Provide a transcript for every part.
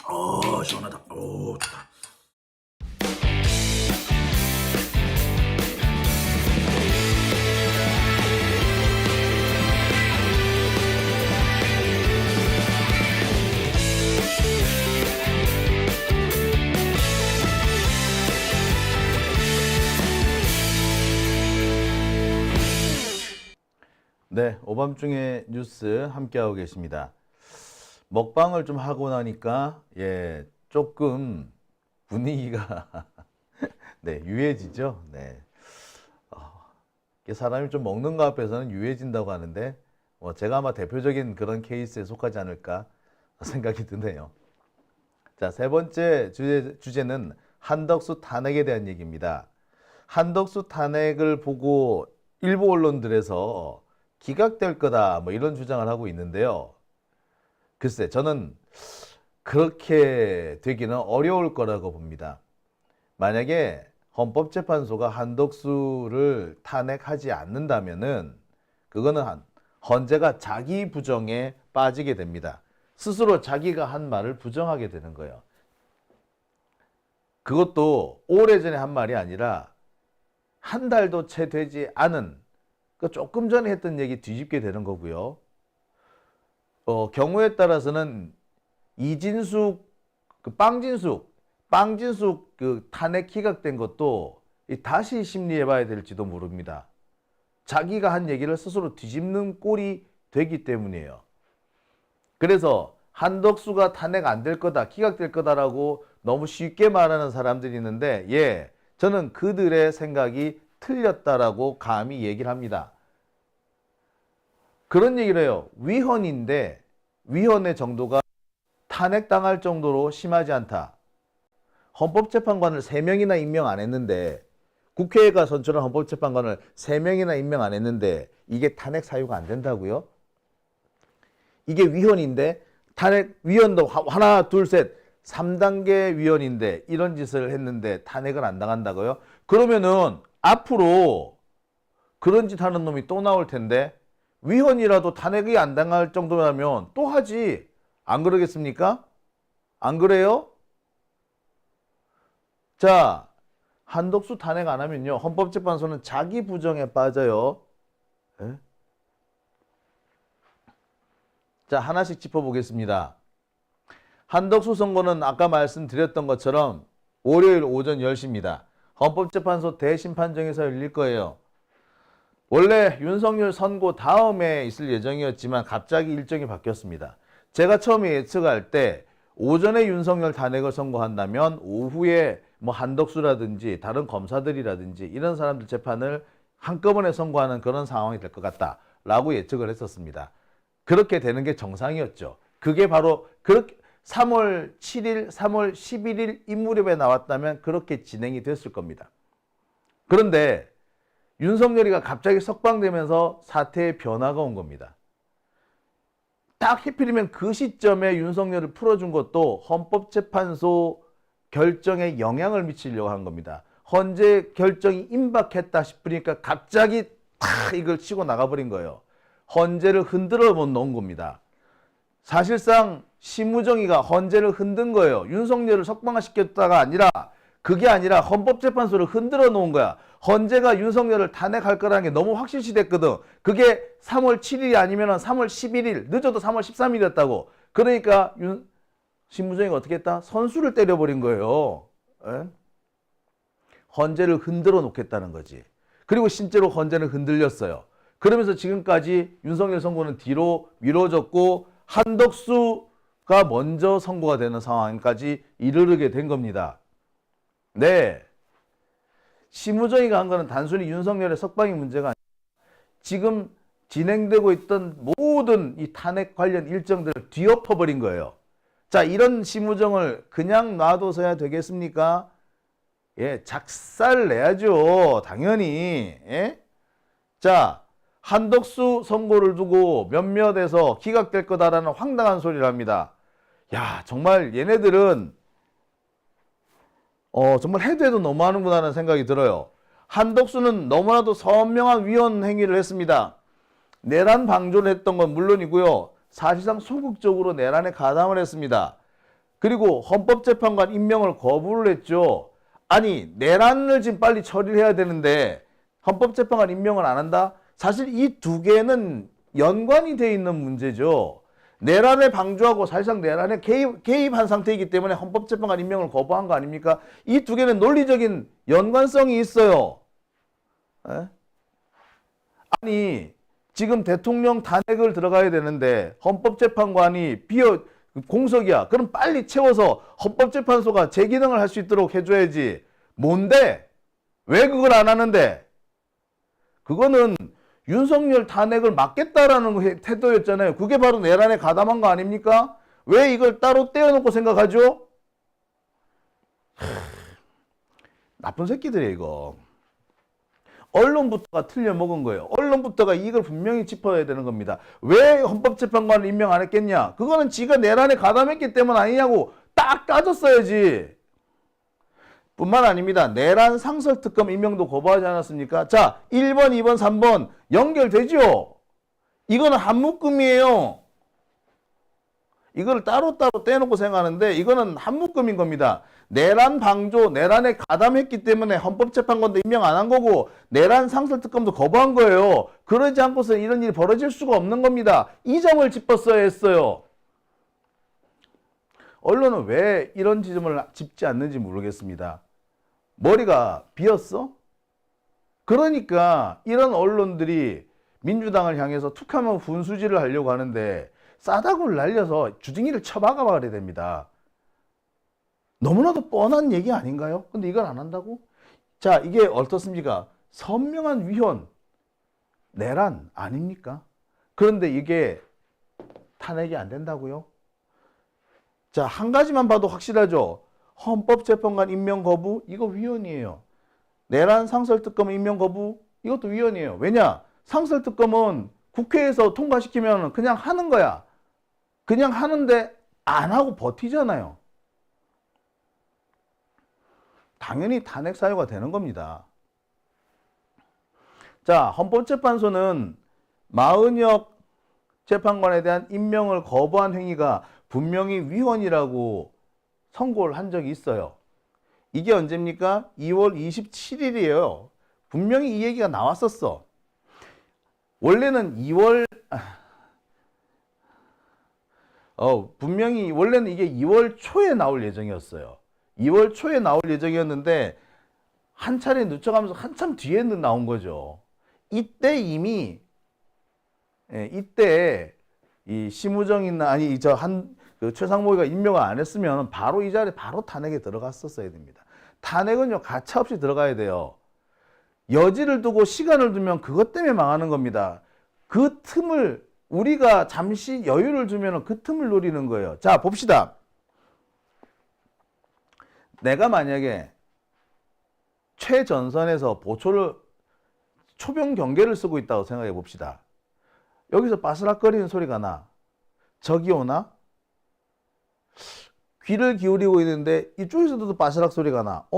시원하다. 좋다. 네, 오밤중에 뉴스 함께하고 계십니다. 먹방을 좀 하고 나니까 조금 분위기가 네, 유해지죠. 네. 사람이 좀 먹는 거 앞에서는 유해진다고 하는데 제가 아마 대표적인 그런 케이스에 속하지 않을까 생각이 드네요. 자, 세 번째 주제는 한덕수 탄핵에 대한 얘기입니다. 한덕수 탄핵을 보고 일부 언론들에서 기각될 거다 이런 주장을 하고 있는데요. 글쎄 저는 그렇게 되기는 어려울 거라고 봅니다. 만약에 헌법재판소가 한덕수를 탄핵하지 않는다면은 그거는 헌재가 자기 부정에 빠지게 됩니다. 스스로 자기가 한 말을 부정하게 되는 거예요. 그것도 오래전에 한 말이 아니라 한 달도 채 되지 않은 조금 전에 했던 얘기 뒤집게 되는 거고요. 경우에 따라서는 이진숙, 빵진숙 그 탄핵 기각된 것도 다시 심리해봐야 될지도 모릅니다. 자기가 한 얘기를 스스로 뒤집는 꼴이 되기 때문이에요. 그래서 한덕수가 탄핵 안 될 거다, 기각될 거다라고 너무 쉽게 말하는 사람들이 있는데, 저는 그들의 생각이 틀렸다라고 감히 얘기를 합니다. 그런 얘기를 해요. 위헌인데 위헌의 정도가 탄핵당할 정도로 심하지 않다. 헌법재판관을 3명이나 임명 안 했는데, 국회가 선출한 헌법재판관을 3명이나 임명 안 했는데 이게 탄핵 사유가 안 된다고요? 이게 위헌인데, 탄핵 위헌도 하나 둘 셋 3단계 위헌인데 이런 짓을 했는데 탄핵을 안 당한다고요? 그러면은 앞으로 그런 짓 하는 놈이 또 나올 텐데, 위헌이라도 탄핵이 안 당할 정도라면 또 하지. 안 그러겠습니까? 안 그래요? 자, 한덕수 탄핵 안 하면요, 헌법재판소는 자기 부정에 빠져요. 에? 자, 하나씩 짚어보겠습니다. 한덕수 선고는 아까 말씀드렸던 것처럼 월요일 오전 10시입니다. 헌법재판소 대심판정에서 열릴 거예요. 원래 윤석열 선고 다음에 있을 예정이었지만 갑자기 일정이 바뀌었습니다. 제가 처음에 예측할 때 오전에 윤석열 탄핵을 선고한다면 오후에 한덕수라든지 다른 검사들이라든지 이런 사람들 재판을 한꺼번에 선고하는 그런 상황이 될 것 같다라고 예측을 했었습니다. 그렇게 되는 게 정상이었죠. 그게 바로 그렇게 3월 7일, 3월 11일 이 무렵에 나왔다면 그렇게 진행이 됐을 겁니다. 그런데 윤석열이가 갑자기 석방되면서 사태의 변화가 온 겁니다. 딱 하필이면 그 시점에 윤석열을 풀어준 것도 헌법재판소 결정에 영향을 미치려고 한 겁니다. 헌재 결정이 임박했다 싶으니까 갑자기 탁 이걸 치고 나가버린 거예요. 헌재를 흔들어 놓은 겁니다. 사실상 심우정이가 헌재를 흔든 거예요. 윤석열을 석방시켰다가 아니라, 그게 아니라 헌법재판소를 흔들어 놓은 거야. 헌재가 윤석열을 탄핵할 거라는 게 너무 확실시 됐거든. 그게 3월 7일이 아니면 3월 11일, 늦어도 3월 13일이었다고. 그러니까 심무정이가 어떻게 했다? 선수를 때려버린 거예요. 에? 헌재를 흔들어 놓겠다는 거지. 그리고 실제로 헌재는 흔들렸어요. 그러면서 지금까지 윤석열 선고는 뒤로 미뤄졌고 한덕수가 먼저 선고가 되는 상황까지 이르게 된 겁니다. 네. 심우정이가 한 거는 단순히 윤석열의 석방이 문제가 아니라 지금 진행되고 있던 모든 이 탄핵 관련 일정들을 뒤엎어버린 거예요. 자, 이런 심우정을 그냥 놔둬서야 되겠습니까? 작살 내야죠. 당연히. 자, 한덕수 선고를 두고 몇몇에서 기각될 거다라는 황당한 소리를 합니다. 야, 정말 얘네들은 정말 해도 해도 너무하는구나라는 생각이 들어요. 한덕수는 너무나도 선명한 위헌 행위를 했습니다. 내란 방조를 했던 건 물론이고요. 사실상 소극적으로 내란에 가담을 했습니다. 그리고 헌법재판관 임명을 거부를 했죠. 아니, 내란을 지금 빨리 처리를 해야 되는데 헌법재판관 임명을 안 한다? 사실 이 두 개는 연관이 돼 있는 문제죠. 내란에 방조하고 사실상 내란에 개입한 상태이기 때문에 헌법재판관 임명을 거부한 거 아닙니까? 이 두 개는 논리적인 연관성이 있어요. 에? 아니, 지금 대통령 탄핵을 들어가야 되는데 헌법재판관이 공석이야. 그럼 빨리 채워서 헌법재판소가 제 기능을 할 수 있도록 해줘야지. 뭔데? 왜 그걸 안 하는데? 그거는 윤석열 탄핵을 막겠다라는 태도였잖아요. 그게 바로 내란에 가담한 거 아닙니까? 왜 이걸 따로 떼어놓고 생각하죠? 나쁜 새끼들이에요, 이거. 언론부터가 틀려먹은 거예요. 언론부터가 이걸 분명히 짚어야 되는 겁니다. 왜 헌법재판관을 임명 안 했겠냐? 그거는 지가 내란에 가담했기 때문 아니냐고 딱 따졌어야지. 뿐만 아닙니다. 내란 상설특검 임명도 거부하지 않았습니까? 자, 1번, 2번, 3번 연결되죠? 이거는 한 묶음이에요. 이걸 따로따로 떼놓고 생각하는데 이거는 한 묶음인 겁니다. 내란 방조, 내란에 가담했기 때문에 헌법재판관도 임명 안 한 거고 내란 상설특검도 거부한 거예요. 그러지 않고서 이런 일이 벌어질 수가 없는 겁니다. 이 점을 짚었어야 했어요. 언론은 왜 이런 지점을 짚지 않는지 모르겠습니다. 머리가 비었어? 그러니까 이런 언론들이 민주당을 향해서 툭하면 분수질을 하려고 하는데 싸다구를 날려서 주둥이를 쳐박아 버려야 됩니다. 너무나도 뻔한 얘기 아닌가요? 근데 이걸 안 한다고? 자, 이게 어떻습니까? 선명한 위헌, 내란 아닙니까? 그런데 이게 탄핵이 안 된다고요? 자, 한 가지만 봐도 확실하죠. 헌법재판관 임명 거부, 이거 위헌이에요. 내란 상설특검 임명 거부, 이것도 위헌이에요. 왜냐? 상설특검은 국회에서 통과시키면 그냥 하는 거야. 그냥 하는데 안 하고 버티잖아요. 당연히 탄핵 사유가 되는 겁니다. 자, 헌법재판소는 마은혁 재판관에 대한 임명을 거부한 행위가 분명히 위헌이라고 선고를 한 적이 있어요. 이게 언제입니까? 2월 27일이에요. 분명히 이 얘기가 나왔었어. 원래는 분명히 원래는 이게 2월 초에 나올 예정이었어요. 2월 초에 나올 예정이었는데 한 차례 늦춰가면서 한참 뒤에 나온 거죠. 이때 이미 이때 이 심우정이나 아니 그 최상목이가 임명을 안 했으면 바로 이 자리에 바로 탄핵에 들어갔었어야 됩니다. 탄핵은요 가차없이 들어가야 돼요. 여지를 두고 시간을 두면 그것 때문에 망하는 겁니다. 그 틈을 우리가 잠시 여유를 주면 그 틈을 노리는 거예요. 자, 봅시다. 내가 만약에 최전선에서 초병 경계를 쓰고 있다고 생각해 봅시다. 여기서 바스락거리는 소리가 나. 적이 오나? 귀를 기울이고 있는데 이쪽에서도 바스락 소리가 나.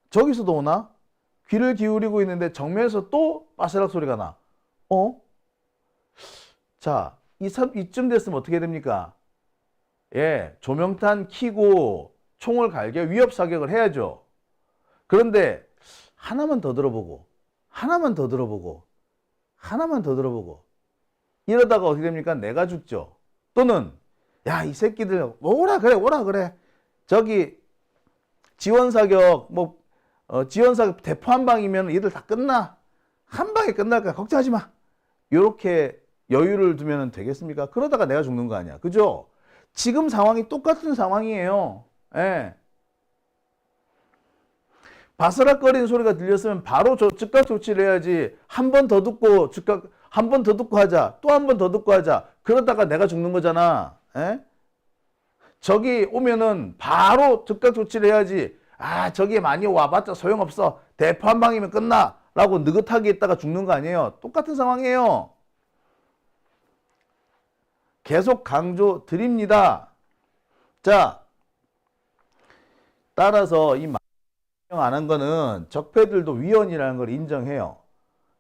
저기서도 오나? 귀를 기울이고 있는데 정면에서 또 바스락 소리가 나. 자, 이쯤 됐으면 어떻게 됩니까? 예, 조명탄 켜고 총을 갈겨 위협 사격을 해야죠. 그런데 하나만 더 들어보고 하나만 더 들어보고 하나만 더 들어보고 이러다가 어떻게 됩니까? 내가 죽죠. 또는 야, 이 새끼들 오라 그래. 저기 지원사격 지원사격 대포 한 방이면 얘들 다 끝나. 한 방에 끝날 거야. 걱정하지 마. 이렇게 여유를 두면 되겠습니까? 그러다가 내가 죽는 거 아니야. 그죠? 지금 상황이 똑같은 상황이에요. 예. 바스락거리는 소리가 들렸으면 바로 즉각 조치를 해야지. 한 번 더 듣고 한 번 더 듣고 하자. 또 한 번 더 듣고 하자. 그러다가 내가 죽는 거잖아. 예? 저기 오면은 바로 즉각 조치를 해야지. 아, 저기 많이 와봤자 소용없어. 대포 한 방이면 끝나. 라고 느긋하게 있다가 죽는 거 아니에요. 똑같은 상황이에요. 계속 강조 드립니다. 자, 따라서 이 안 한 거는 적폐들도 위헌이라는 걸 인정해요.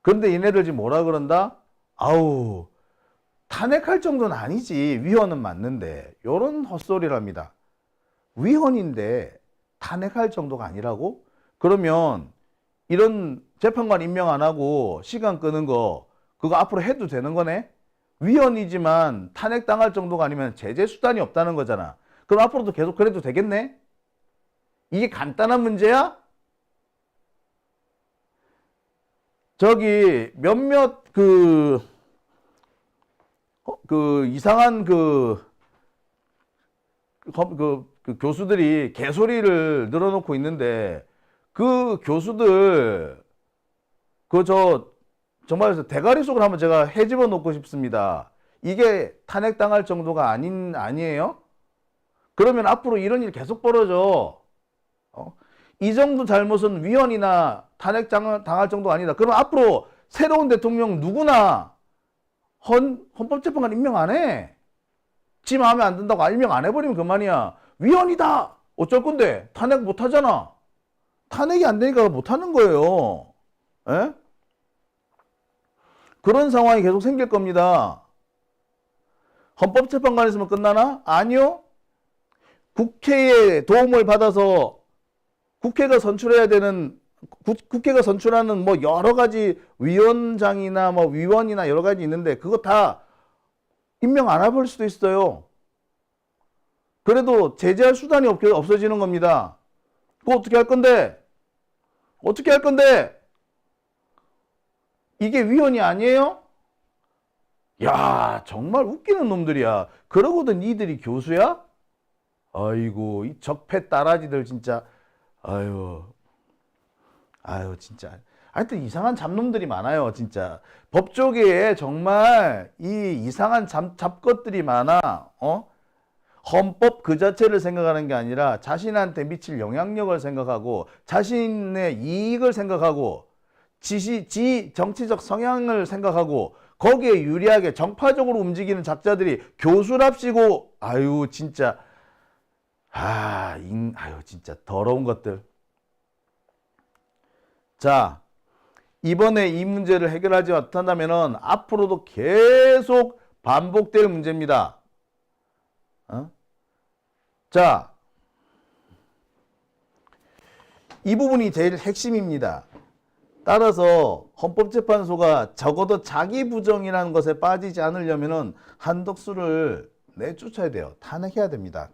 그런데 얘네들 지금 뭐라 그런다? 아우, 탄핵할 정도는 아니지. 위헌은 맞는데. 요런 헛소리랍니다. 위헌인데 탄핵할 정도가 아니라고? 그러면 이런 재판관 임명 안 하고 시간 끄는 거 그거 앞으로 해도 되는 거네? 위헌이지만 탄핵당할 정도가 아니면 제재 수단이 없다는 거잖아. 그럼 앞으로도 계속 그래도 되겠네? 이게 간단한 문제야? 저기 몇몇 이상한 교수들이 개소리를 늘어놓고 있는데 그 교수들 정말 대가리 속을 한번 제가 헤집어 놓고 싶습니다. 이게 탄핵당할 정도가 아니에요? 그러면 앞으로 이런 일 계속 벌어져. 이 정도 잘못은 위헌이나 탄핵당할 정도가 아니다. 그럼 앞으로 새로운 대통령 누구나 헌법재판관 임명 안 해. 지 마음에 안 든다고 임명 안 해버리면 그만이야. 위헌이다. 어쩔 건데? 탄핵 못 하잖아. 탄핵이 안 되니까 못 하는 거예요. 에? 그런 상황이 계속 생길 겁니다. 헌법재판관에서만 끝나나? 아니요. 국회의 도움을 받아서 국회가 선출하는 뭐 여러 가지 위원장이나 뭐 위원이나 여러 가지 있는데 그거 다 임명 안 해볼 수도 있어요. 그래도 제재할 수단이 없어지는 겁니다. 그거 어떻게 할 건데? 어떻게 할 건데? 이게 위헌이 아니에요? 야, 정말 웃기는 놈들이야. 그러고도 니들이 교수야? 아이고, 이 적폐 따라지들 진짜. 아유, 진짜. 하여튼 이상한 잡놈들이 많아요, 진짜. 법조계에 정말 이 이상한 잡것들이 많아. 헌법 그 자체를 생각하는 게 아니라 자신한테 미칠 영향력을 생각하고 자신의 이익을 생각하고 지 정치적 성향을 생각하고 거기에 유리하게 정파적으로 움직이는 작자들이 교수랍시고 아유 진짜 진짜 더러운 것들. 자, 이번에 이 문제를 해결하지 못한다면 앞으로도 계속 반복될 문제입니다. 자, 이 부분이 제일 핵심입니다. 따라서 헌법재판소가 적어도 자기 부정이라는 것에 빠지지 않으려면 한덕수를 내쫓아야 돼요. 탄핵해야 됩니다.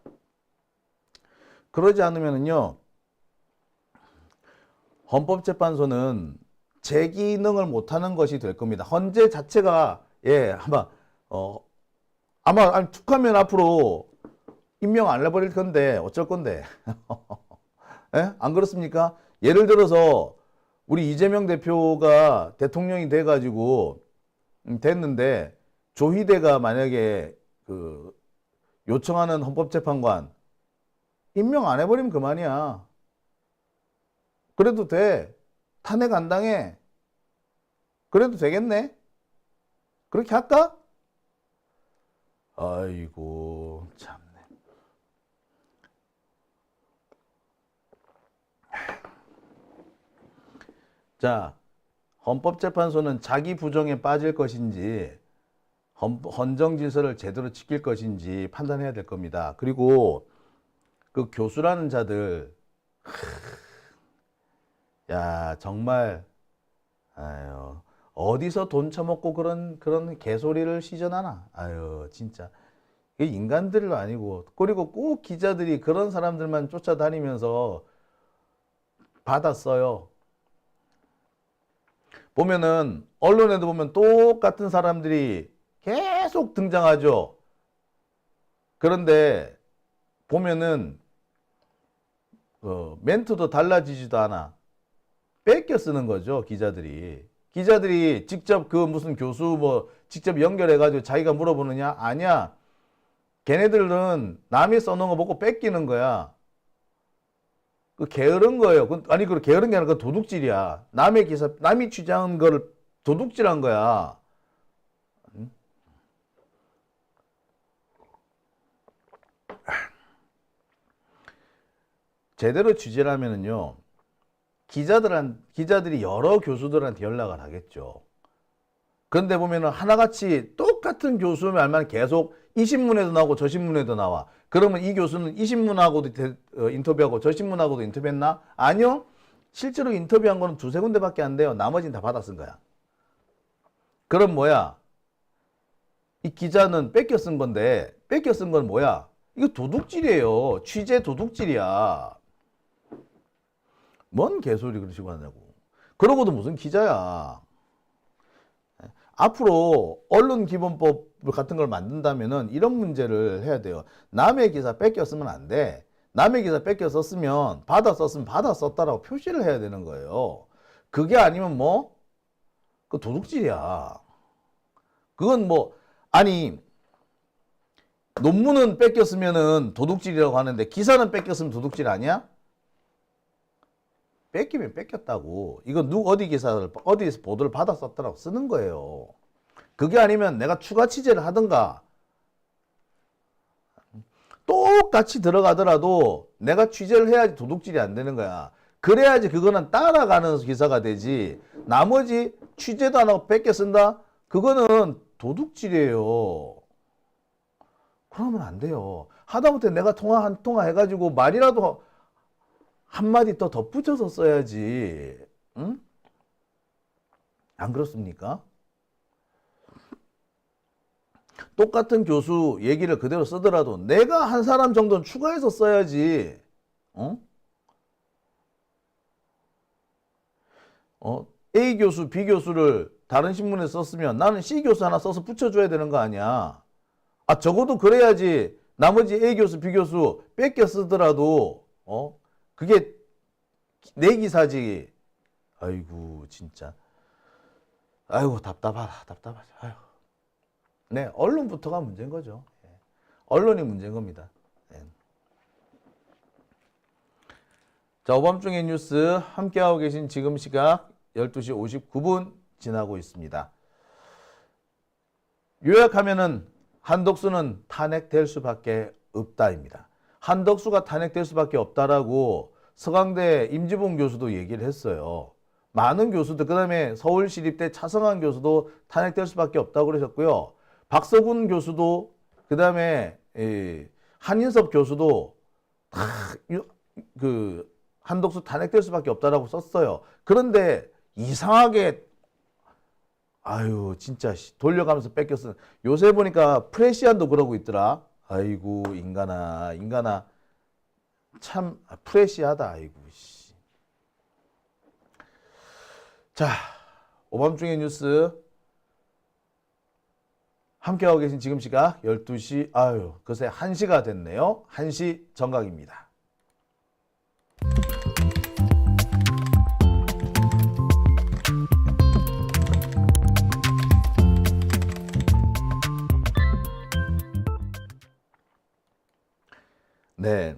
그러지 않으면요, 헌법재판소는 제 기능을 못하는 것이 될 겁니다. 헌재 자체가 아마 툭하면 앞으로 임명 안 해버릴 건데 어쩔 건데 예? 안 그렇습니까? 예를 들어서 우리 이재명 대표가 대통령이 돼가지고 됐는데 조희대가 만약에 요청하는 헌법재판관 임명 안 해버리면 그만이야. 그래도 돼. 탄핵 안 당해. 그래도 되겠네. 그렇게 할까? 아이고 참네. 자, 헌법재판소는 자기 부정에 빠질 것인지 헌정 질서를 제대로 지킬 것인지 판단해야 될 겁니다. 그리고 그 교수라는 자들 야 정말 아유 어디서 돈 처먹고 그런 개소리를 시전하나. 아유 진짜 이게 인간들도 아니고. 그리고 꼭 기자들이 그런 사람들만 쫓아다니면서 받았어요. 보면은 언론에도 보면 똑같은 사람들이 계속 등장하죠. 그런데 보면은 멘트도 달라지지도 않아. 뺏겨 쓰는 거죠, 기자들이. 기자들이 직접 무슨 교수 뭐 직접 연결해가지고 자기가 물어보느냐? 아니야. 걔네들은 남이 써놓은 거 보고 뺏기는 거야. 게으른 거예요. 아니, 게으른 게 아니라 도둑질이야. 남의 기사, 남이 취재한 거를 도둑질한 거야. 제대로 취재를 하면은요, 기자들이 여러 교수들한테 연락을 하겠죠. 그런데 보면은 하나같이 똑같은 교수 말만 계속 이 신문에도 나오고 저 신문에도 나와. 그러면 이 교수는 이 신문하고도 인터뷰하고 저 신문하고도 인터뷰했나? 아니요. 실제로 인터뷰한 거는 두세 군데밖에 안 돼요. 나머지는 다 받아 쓴 거야. 그럼 뭐야? 이 기자는 뺏겨 쓴 건데 뺏겨 쓴 건 뭐야? 이거 도둑질이에요. 취재 도둑질이야. 뭔 개소리 그러시고 하냐고. 그러고도 무슨 기자야. 앞으로 언론기본법 같은 걸 만든다면은 이런 문제를 해야 돼요. 남의 기사 뺏겨 쓰면 안 돼. 남의 기사 뺏겨 썼으면 받아 썼으면 받아 썼다라고 표시를 해야 되는 거예요. 그게 아니면 뭐? 그 도둑질이야. 그건 뭐, 아니, 논문은 뺏겨 쓰면은 도둑질이라고 하는데 기사는 뺏겨 쓰면 도둑질 아니야? 뺏기면 뺏겼다고. 이거 어디 기사를, 어디에서 보도를 받아 썼다라고 쓰는 거예요. 그게 아니면 내가 추가 취재를 하든가, 똑같이 들어가더라도 내가 취재를 해야지 도둑질이 안 되는 거야. 그래야지 그거는 따라가는 기사가 되지. 나머지 취재도 안 하고 뺏겨 쓴다? 그거는 도둑질이에요. 그러면 안 돼요. 하다못해 내가 통화 한 통화 해가지고 말이라도 한마디 더 덧붙여서 써야지. 응? 안 그렇습니까? 똑같은 교수 얘기를 그대로 쓰더라도 내가 한 사람 정도는 추가해서 써야지. A 교수, B 교수를 다른 신문에 썼으면 나는 C 교수 하나 써서 붙여줘야 되는 거 아니야. 아, 적어도 그래야지 나머지 A 교수, B 교수 뺏겨 쓰더라도, 그게 내 기사지. 아이고, 진짜. 아이고, 답답하다, 답답하다. 아이고. 네, 언론부터가 문제인 거죠. 언론이 문제인 겁니다. 네. 자, 오밤중의 뉴스 함께하고 계신 지금 시각 12시 59분 지나고 있습니다. 요약하면은 한덕수는 탄핵될 수밖에 없다입니다. 한덕수가 탄핵될 수밖에 없다라고 서강대 임지봉 교수도 얘기를 했어요. 많은 교수들, 그 다음에 서울시립대 차성환 교수도 탄핵될 수밖에 없다고 그러셨고요. 박서군 교수도, 그 다음에 한인섭 교수도 다 한덕수 탄핵될 수밖에 없다라고 썼어요. 그런데 이상하게 아유 진짜 돌려가면서 뺏겼어. 요새 보니까 프레시안도 그러고 있더라. 아이고 인간아 참 프레시하다. 아이고 씨. 자, 오밤중의 뉴스 함께하고 계신 지금 시각 12시 그새 1시가 됐네요. 1시 정각입니다. 네.